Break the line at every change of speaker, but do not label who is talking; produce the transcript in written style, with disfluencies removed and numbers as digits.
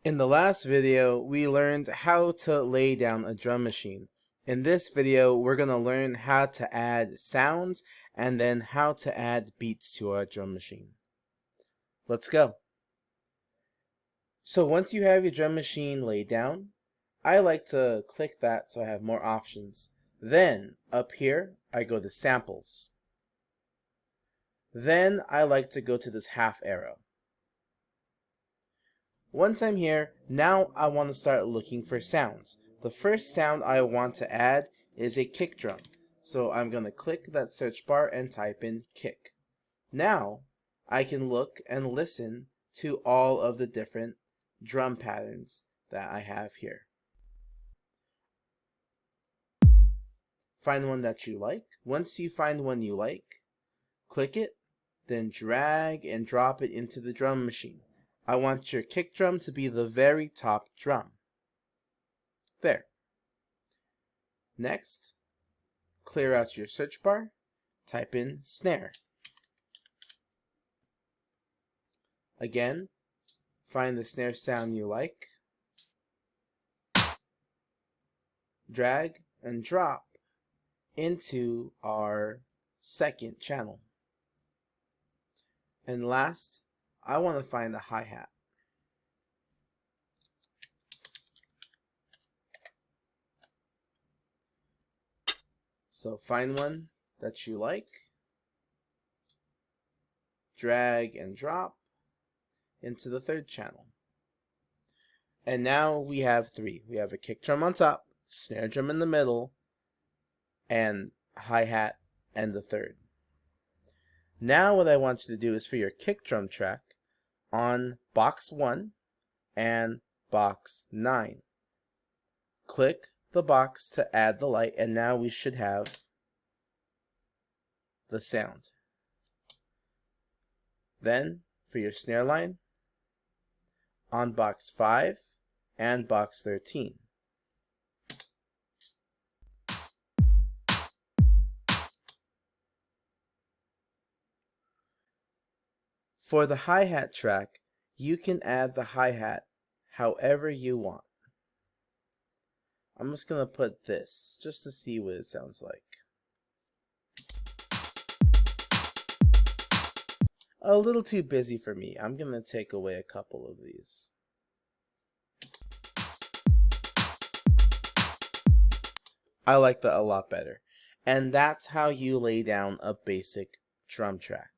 In the last video, we learned how to lay down a drum machine. In this video, we're going to learn how to add sounds and then how to add beats to our drum machine. Let's go. So once you have your drum machine laid down, I like to click that so I have more options. Then up here, I go to samples. Then I like to go to this half arrow. Once I'm here, now I want to start looking for sounds. The first sound I want to add is a kick drum. So I'm going to click that search bar and type in kick. Now I can look and listen to all of the different drum patterns that I have here. Find one that you like. Once you find one you like, click it, then drag and drop it into the drum machine. I want your kick drum to be the very top drum. There. Next, clear out your search bar, type in snare. Again, find the snare sound you like, drag and drop into our second channel. And last, I want to find the hi-hat. So find one that you like, drag and drop into the third channel. And now we have three. We have a kick drum on top, snare drum in the middle, and hi-hat and the third. Now what I want you to do is for your kick drum track, on box 1 and box 9. Click the box to add the light, and now we should have the sound. Then for your snare line, on box 5 and box 13. For the hi-hat track, you can add the hi-hat however you want. I'm just going to put this just to see what it sounds like. A little too busy for me. I'm going to take away a couple of these. I like that a lot better. And that's how you lay down a basic drum track.